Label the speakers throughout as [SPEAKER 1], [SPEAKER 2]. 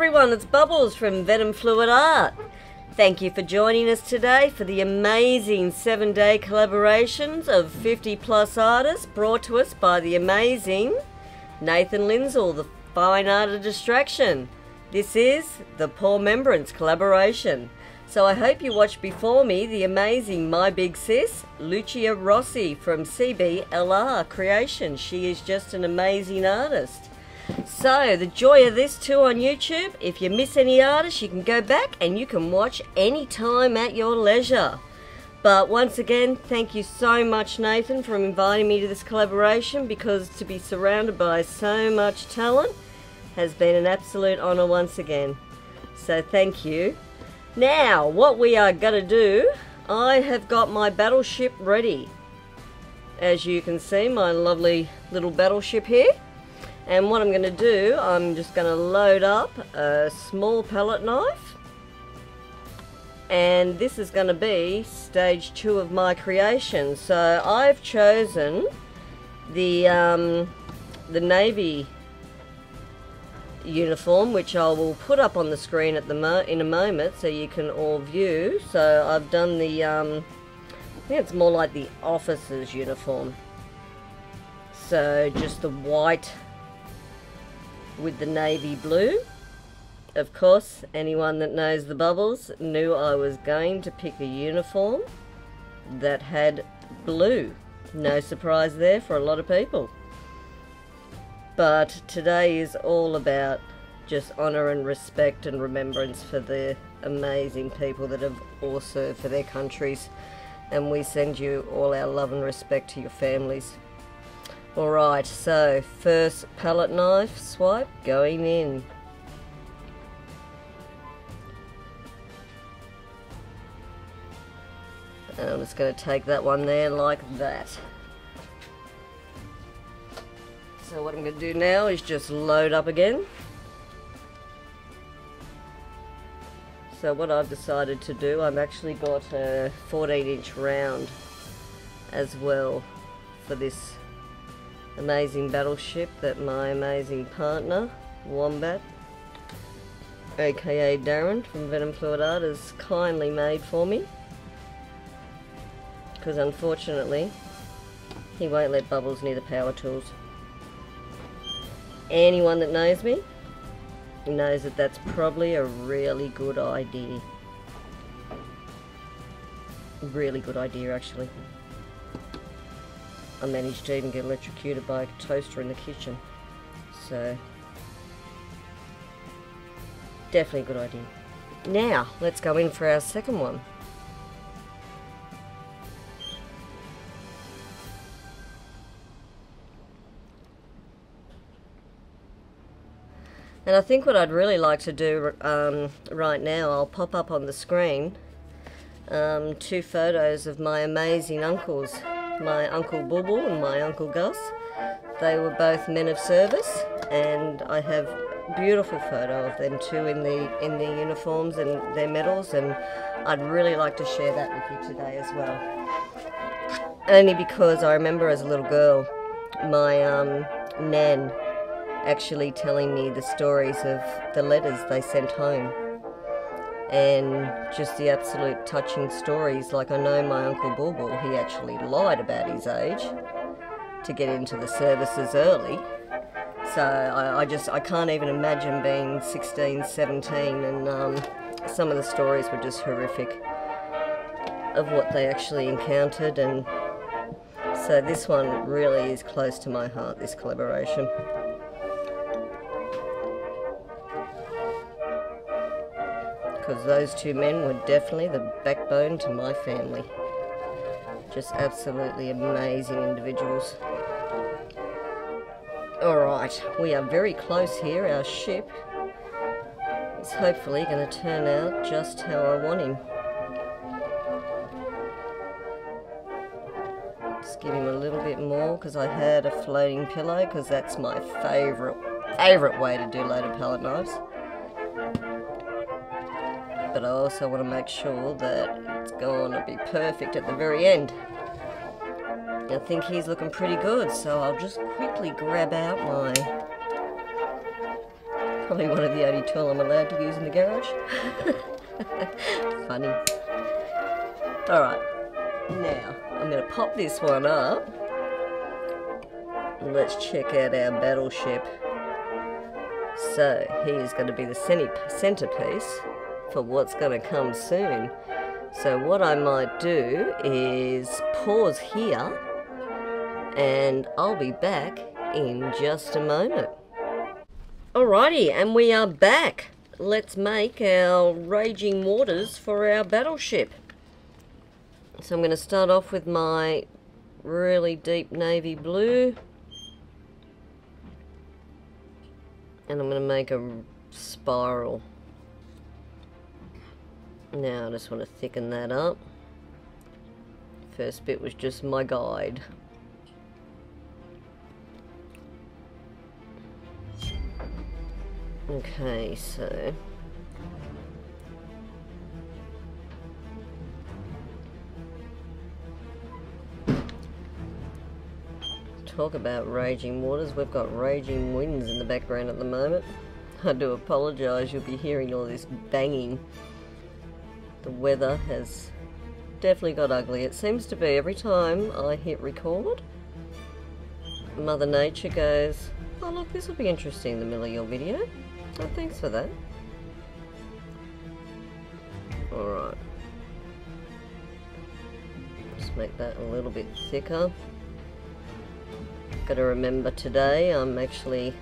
[SPEAKER 1] everyone, it's Bubbles from Venom Fluid Art. Thank you for joining us today for the amazing 7-day collaborations of 50 plus artists brought to us by the amazing Nathan Lissell, the fine art of distraction. This is the Pouremembrance collaboration. So I hope you watched before me the amazing My Big Sis, Lucia Rossi from CBLR Creation. She is just an amazing artist. So, the joy of this too on YouTube, if you miss any artists, you can go back and you can watch any time at your leisure. But once again, thank you so much, Nathan, for inviting me to this collaboration, because to be surrounded by so much talent has been an absolute honour once again. So thank you. Now, what we are going to do, I have got my battleship ready. As you can see, my lovely little battleship here. And what I'm going to do, I'm just going to load up a small palette knife. And this is going to be stage 2 of my creation. So I've chosen the navy uniform, which I will put up on the screen at in a moment so you can all view. So I've done the, I think it's more like the officer's uniform. So just the white with the navy blue. Of course, anyone that knows the Bubbles knew I was going to pick a uniform that had blue. No surprise there for a lot of people. But today is all about just honour and respect and remembrance for the amazing people that have all served for their countries. And we send you all our love and respect to your families. Alright, so first palette knife swipe going in. And I'm just going to take that one there like that. So what I'm going to do now is just load up again. So what I've decided to do, I've actually got a 14-inch round as well for this amazing battleship that my amazing partner, Wombat, aka Darren from Venom Fluid Art, has kindly made for me. Because unfortunately, he won't let Bubbles near the power tools. Anyone that knows me knows that that's probably a really good idea. Really good idea, actually. I managed to even get electrocuted by a toaster in the kitchen. So, definitely a good idea. Now, let's go in for our second one. And I think what I'd really like to do right now, I'll pop up on the screen 2 photos of my amazing uncles. My Uncle Bubble and my Uncle Gus. They were both men of service, and I have a beautiful photo of them too in their uniforms and their medals, and I'd really like to share that with you today as well. Only because I remember as a little girl, my nan actually telling me the stories of the letters they sent home. And just the absolute touching stories. Like, I know my Uncle Bulbul, he actually lied about his age to get into the services early. So I can't even imagine being 16, 17, and some of the stories were just horrific of what they actually encountered. And so this one really is close to my heart, this collaboration. Because those 2 men were definitely the backbone to my family. Just absolutely amazing individuals. Alright, we are very close here. Our ship is hopefully going to turn out just how I want him. Just give him a little bit more because I had a floating pillow, because that's my favourite way to do loaded palette knives. But I also want to make sure that it's going to be perfect at the very end. I think he's looking pretty good, so I'll just quickly grab out my Probably one of the only tool I'm allowed to use in the garage. Funny. Alright, now I'm going to pop this one up. And let's check out our battleship. So, he is going to be the centerpiece for what's going to come soon. So what I might do is pause here, and I'll be back in just a moment. Alrighty, and we are back. Let's make our raging waters for our battleship. So I'm going to start off with my really deep navy blue. And I'm going to make a spiral. Now I just want to thicken that up. First bit was just my guide. Okay, so talk about raging waters. We've got raging winds in the background at the moment. I do apologise, you'll be hearing all this banging. The weather has definitely got ugly. It seems to be every time I hit record, Mother Nature goes, oh look, this will be interesting in the middle of your video. So thanks for that. Alright. Just make that a little bit thicker. Got to remember today I'm actually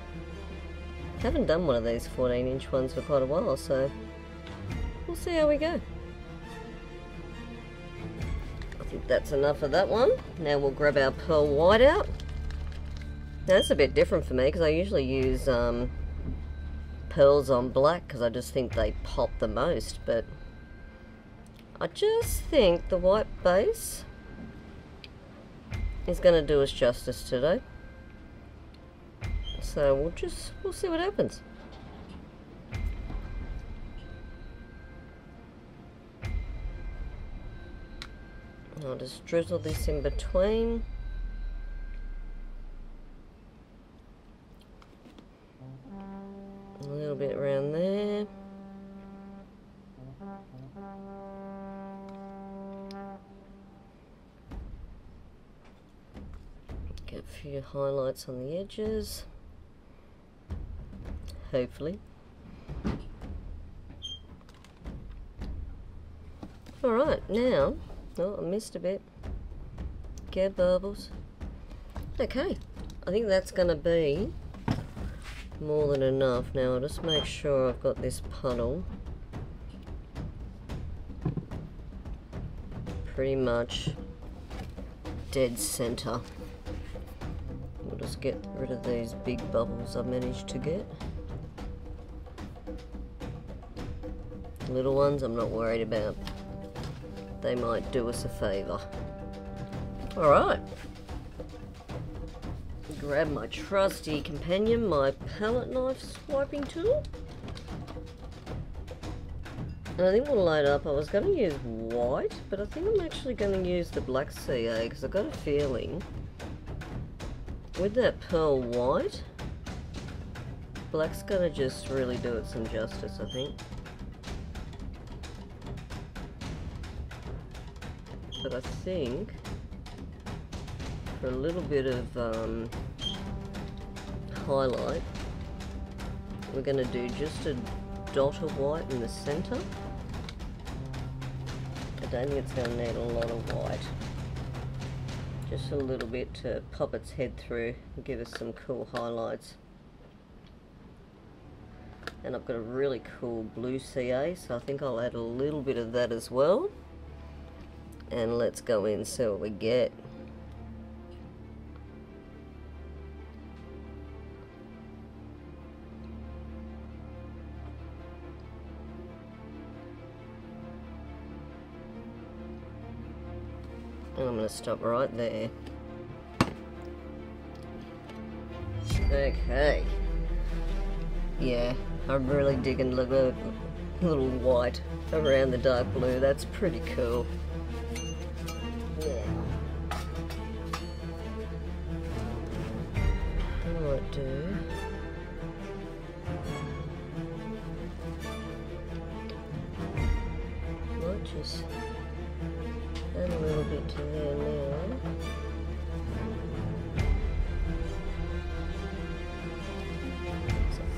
[SPEAKER 1] haven't done one of these 14-inch ones for quite a while, so we'll see how we go. I think that's enough of that one. Now we'll grab our pearl white out. Now that's a bit different for me because I usually use pearls on black because I just think they pop the most, but I just think the white base is going to do us justice today. So we'll see what happens. I'll just drizzle this in between. A little bit around there. Get a few highlights on the edges. Hopefully. Alright, now, oh, I missed a bit. Get bubbles. Okay, I think that's going to be more than enough. Now I'll just make sure I've got this puddle pretty much dead center. We'll just get rid of these big bubbles I managed to get. Little ones I'm not worried about. They might do us a favour. Alright. Grab my trusty companion, my palette knife swiping tool. And I think we'll load up. I was going to use white, but I think I'm actually going to use the black CA because I've got a feeling with that pearl white, black's going to just really do it some justice, I think. But I think for a little bit of highlight, we're going to do just a dot of white in the centre. I don't think it's going to need a lot of white. Just a little bit to pop its head through and give us some cool highlights. And I've got a really cool blue CA, so I think I'll add a little bit of that as well. And let's go in and see what we get. And I'm going to stop right there. Okay. Yeah, I'm really digging the little white around the dark blue. That's pretty cool. Yeah. I might do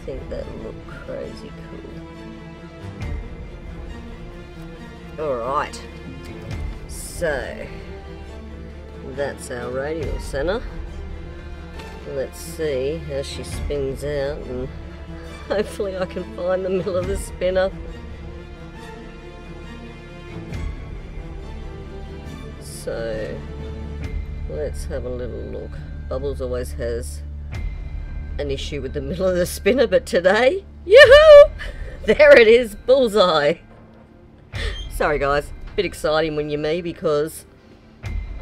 [SPEAKER 1] think that looked crazy cool. Alright, so that's our radial centre. Let's see how she spins out, and hopefully I can find the middle of the spinner. So let's have a little look. Bubbles always has an issue with the middle of the spinner, but today, yoo-hoo! There it is, bullseye. Sorry guys, a bit exciting when you're me, because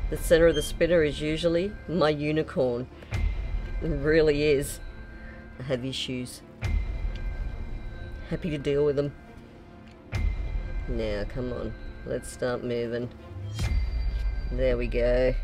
[SPEAKER 1] the centre of the spinner is usually my unicorn. It really is. I have issues. Happy to deal with them. Now, come on. Let's start moving. There we go.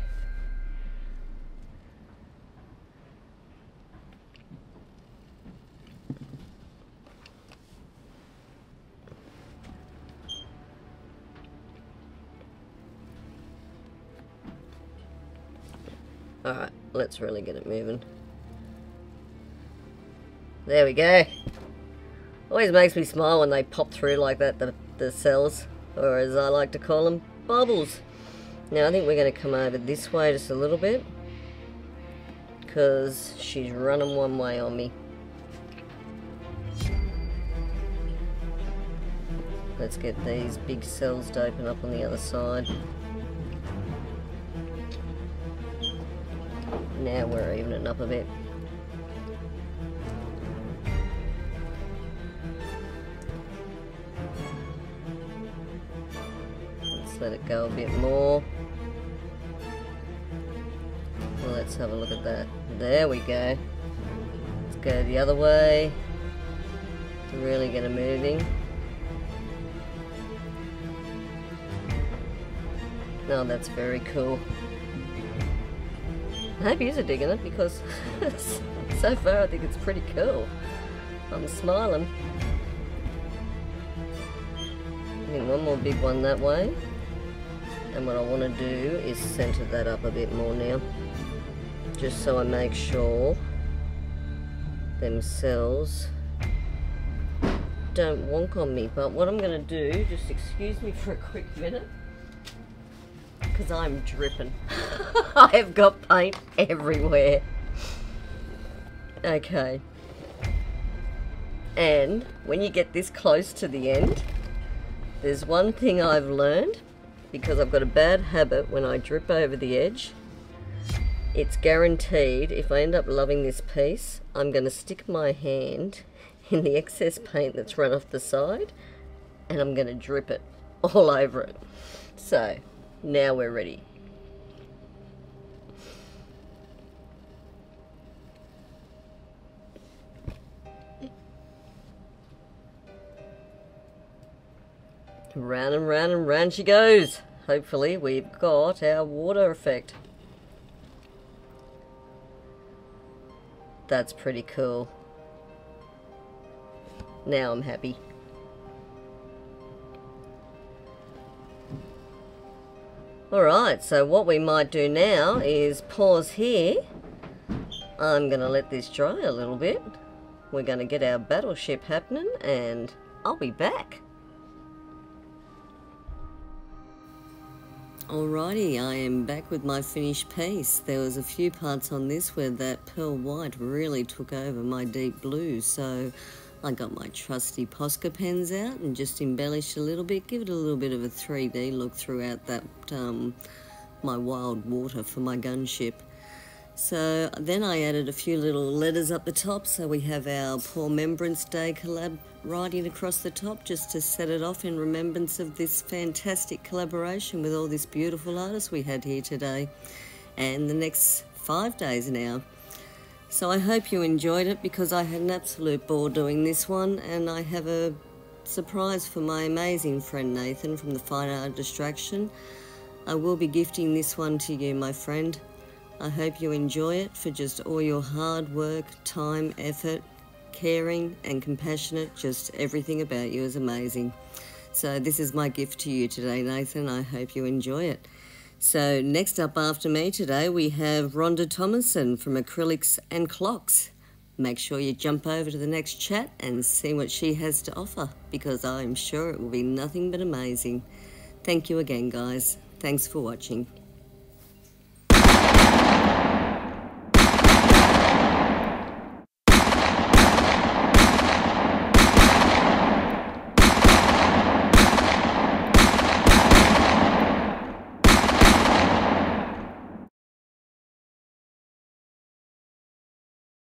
[SPEAKER 1] Alright, let's really get it moving. There we go. Always makes me smile when they pop through like that, the cells, or as I like to call them, bubbles. Now I think we're going to come over this way just a little bit, because she's running one way on me. Let's get these big cells to open up on the other side. Now we're evening up a bit. Let's let it go a bit more. Well, let's have a look at that. There we go. Let's go the other way. Really get it moving. Oh, that's very cool. I hope you're digging it, because so far I think it's pretty cool. I'm smiling. I think one more big one that way. And what I want to do is centre that up a bit more now. Just so I make sure them cells don't wonk on me. But what I'm going to do, just excuse me for a quick minute, because I'm dripping. I've got paint everywhere. Okay. And when you get this close to the end, there's one thing I've learned, because I've got a bad habit when I drip over the edge. It's guaranteed, if I end up loving this piece, I'm going to stick my hand in the excess paint that's run off the side, and I'm going to drip it all over it. So, now we're ready. Round and round and round she goes. Hopefully we've got our water effect. That's pretty cool. Now I'm happy. Alright, so what we might do now is pause here. I'm going to let this dry a little bit. We're going to get our battleship happening, and I'll be back. Alrighty, I am back with my finished piece. There was a few parts on this where that pearl white really took over my deep blue, so I got my trusty Posca pens out and just embellished a little bit, give it a little bit of a 3D look throughout that my wild water for my gunship. So then I added a few little letters up the top, so we have our Pouremembrance Day collab writing across the top, just to set it off in remembrance of this fantastic collaboration with all this beautiful artists we had here today, and the next 5 days now. So I hope you enjoyed it, because I had an absolute ball doing this one, and I have a surprise for my amazing friend Nathan from the Fine Art Distraction. I will be gifting this one to you, my friend. I hope you enjoy it, for just all your hard work, time, effort, caring and compassionate. Just everything about you is amazing. So this is my gift to you today, Nathan. I hope you enjoy it. So next up after me today, we have Rhonda Thomason from Acrylics and Clocks. Make sure you jump over to the next chat and see what she has to offer, because I'm sure it will be nothing but amazing. Thank you again, guys. Thanks for watching.